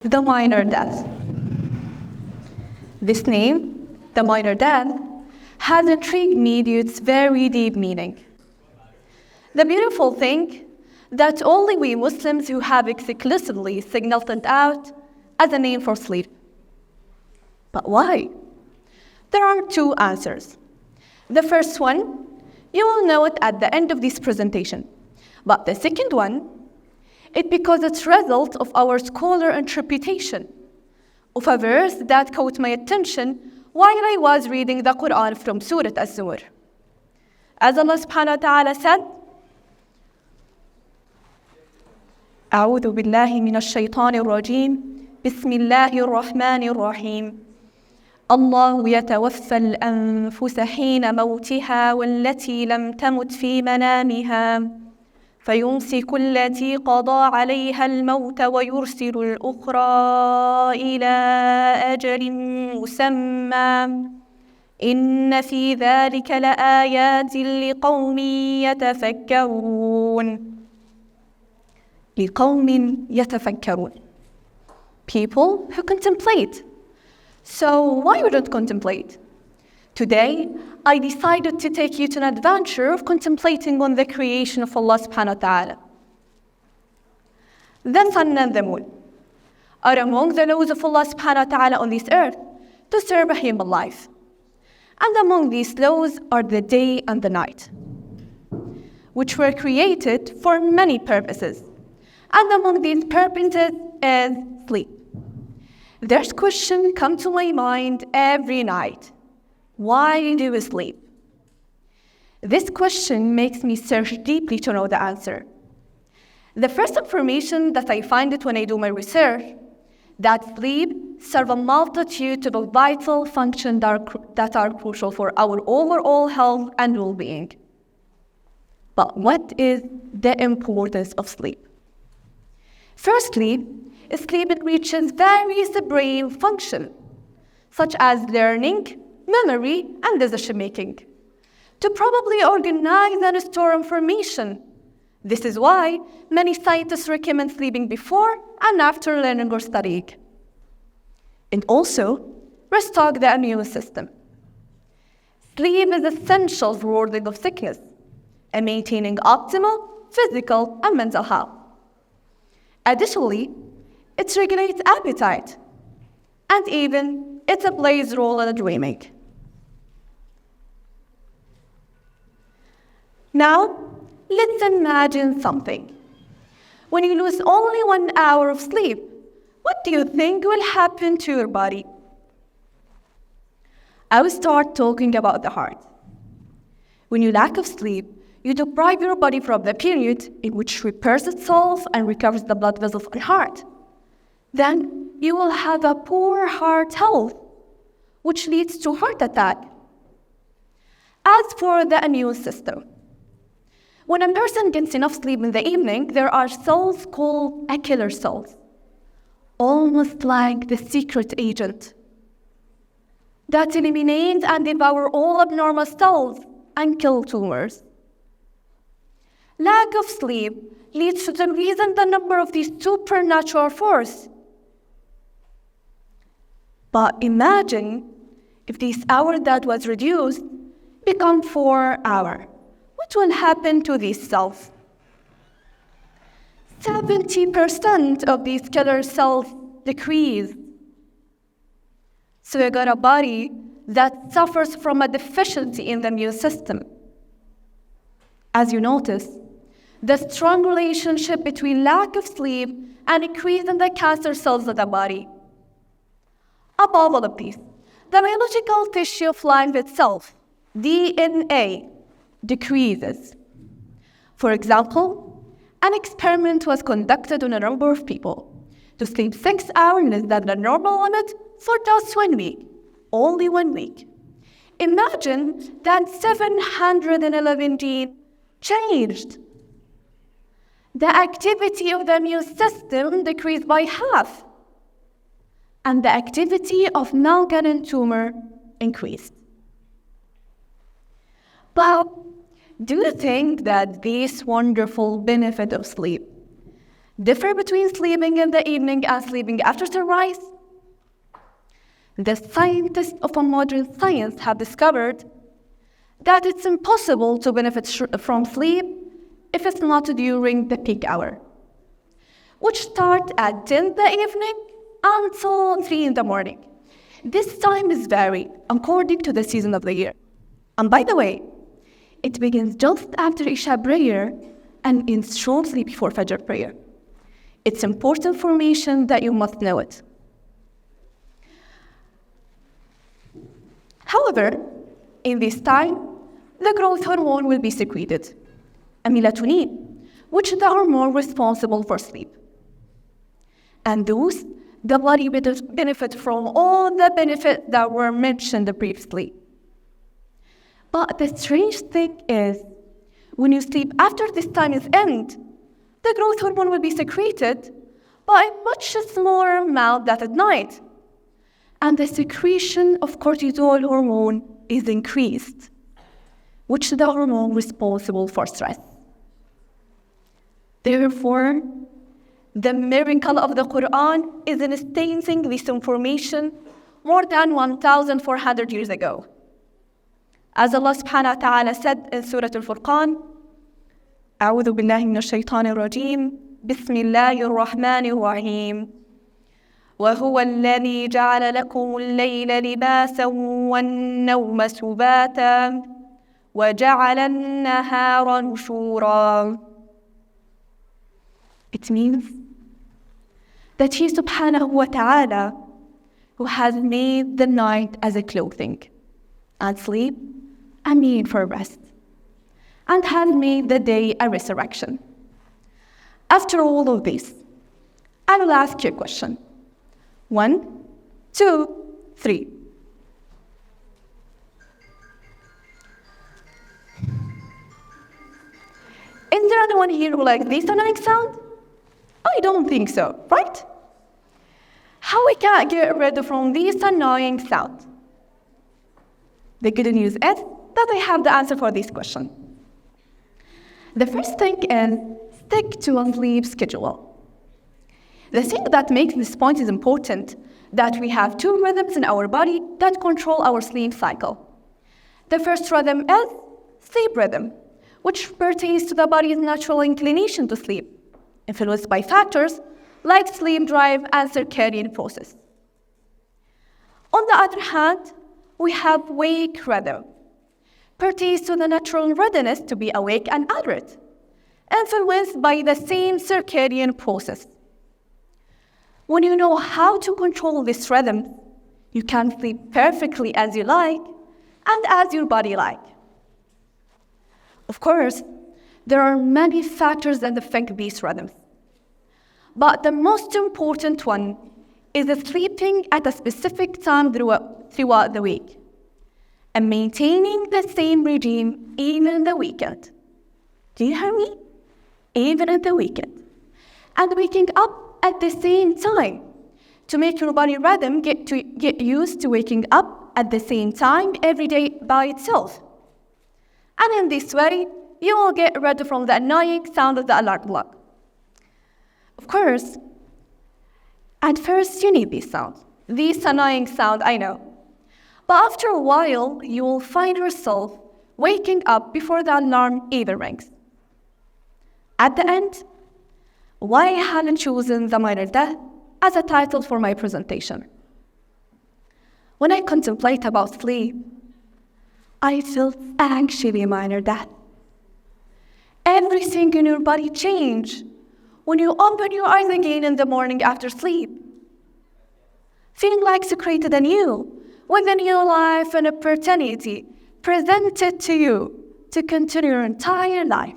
The minor death. This name, the minor death, has intrigued me due to its very deep meaning. The beautiful thing that only we Muslims who have exclusively signaled it out as a name for sleep. But why? There are two answers. The first one, you will know it at the end of this presentation. But the second one, it's because it's a result of our scholar interpretation of a verse that caught my attention while I was reading the Quran from Surah Az-Zumar. As Allah subhanahu wa ta'ala said, أعوذ بالله من الشيطان الرجيم بسم الله الرحمن الرحيم الله يتوفى الأنفس حين موتها والتي لم تمت في منامها فيمسك التي قضى عليها الموت ويرسل الأخرى إلى أجل مسمى إن في ذلك لآيات لقوم يتفكرون. People who contemplate. So why wouldn't contemplate? Today, I decided to take you to an adventure of contemplating on the creation of Allah subhanahu wa ta'ala. The sun and the moon are among the laws of Allah subhanahu wa ta'ala on this earth to serve a human life. And among these laws are the day and the night, which were created for many purposes. And among these purposes is sleep. This question comes to my mind every night. Why do we sleep? This question makes me search deeply to know the answer. The first information that I find it when I do my research, that sleep serves a multitude of vital functions that are crucial for our overall health and well-being. But what is the importance of sleep? Firstly, sleep enriches various brain functions, such as learning, memory, and decision-making, to probably organize and store information. This is why many scientists recommend sleeping before and after learning or studying. And also, restock the immune system. Sleep is essential for warding off sickness and maintaining optimal physical and mental health. Additionally, it regulates appetite, and even it plays a role in dreaming. Now, let's imagine something. When you lose only 1 hour of sleep, what do you think will happen to your body? I will start talking about the heart. When you lack of sleep, you deprive your body from the period in which repairs itself and recovers the blood vessels and heart. Then you will have a poor heart health, which leads to heart attack. As for the immune system, when a person gets enough sleep in the evening, there are cells called killer cells, almost like the secret agent, that eliminate and devour all abnormal cells and kill tumors. Lack of sleep leads to the increase in the number of these supernatural forces. But imagine if this hour that was reduced become 4 hours. What will happen to these cells? 70% of these killer cells decrease. So you got a body that suffers from a deficiency in the immune system. As you notice, the strong relationship between lack of sleep and increase in the cancer cells of the body. Above all of these, the biological tissue of life itself, DNA, decreases. For example, an experiment was conducted on a number of people to sleep 6 hours less than the normal limit for just 1 week, only 1 week. Imagine that 711 genes changed. The activity of the immune system decreased by half, and the activity of non-cancer tumor increased. But do you think that this wonderful benefit of sleep differ between sleeping in the evening and sleeping after sunrise? The scientists of modern science have discovered that it's impossible to benefit from sleep if it's not during the peak hour, which starts at 10 in the evening until 3 in the morning. This time is varied according to the season of the year. And by the way, it begins just after Isha prayer and ends shortly before Fajr prayer. It's important information that you must know it. However, in this time, the growth hormone will be secreted, and melatonin, which is the hormone responsible for sleep. And thus, the body will benefit from all the benefits that were mentioned previously. But the strange thing is, when you sleep after this time is end, the growth hormone will be secreted by a much smaller amount than at night. And the secretion of cortisol hormone is increased, which is the hormone responsible for stress. Therefore, the miracle of the Quran is in instancing this information more than 1,400 years ago. As Allah subhanahu wa ta'ala said in Surah Al-Furqan, أعوذ بالله من الشيطان الرجيم بسم الله الرحمن الرحيم وهو الذي جعل لكم الليل لباسا والنوم سباتا وجعل النهار نشورا. It means that He subhanahu wa ta'ala who has made the night as a clothing and sleep a mean for rest, and has made the day a resurrection. After all of this, I will ask you a question. 1, 2, 3. Is there anyone here who likes this annoying sound? I don't think so, right? How we can get rid from this annoying sound? The good news is that I have the answer for this question. The first thing is stick to a sleep schedule. The thing that makes this point is important, that we have 2 rhythms in our body that control our sleep cycle. The first rhythm is sleep rhythm, which pertains to the body's natural inclination to sleep, influenced by factors like sleep drive and circadian process. On the other hand, we have wake rhythm, pertains to the natural readiness to be awake and alert, influenced by the same circadian process. When you know how to control this rhythm, you can sleep perfectly as you like and as your body like. Of course, there are many factors that affect these rhythms, but the most important one is sleeping at a specific time throughout the week and maintaining the same regime even in the weekend. Do you hear me? Even in the weekend. And waking up at the same time to make your body rhythm get used to waking up at the same time every day by itself. And in this way, you will get rid from the annoying sound of the alarm clock. Of course, at first you need this sound. This annoying sound, I know. But after a while, you will find yourself waking up before the alarm even rings. At the end, why I hadn't chosen the minor death as a title for my presentation. When I contemplate about sleep, I felt actually minor death. Everything in your body changes when you open your eyes again in the morning after sleep. Feeling like secreted anew, with a new life and opportunity presented to you to continue your entire life.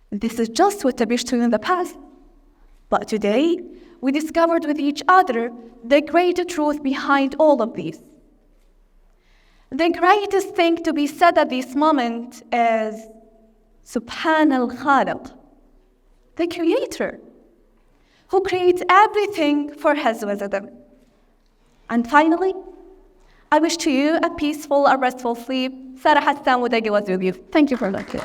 This is just what I wished to you in the past. But today, we discovered with each other the greater truth behind all of these. The greatest thing to be said at this moment is Subhan al-Khaliq, the Creator, who creates everything for His wisdom. And finally, I wish to you a peaceful and restful sleep. Sara Hassan Boudaka was with you. Thank you for listening.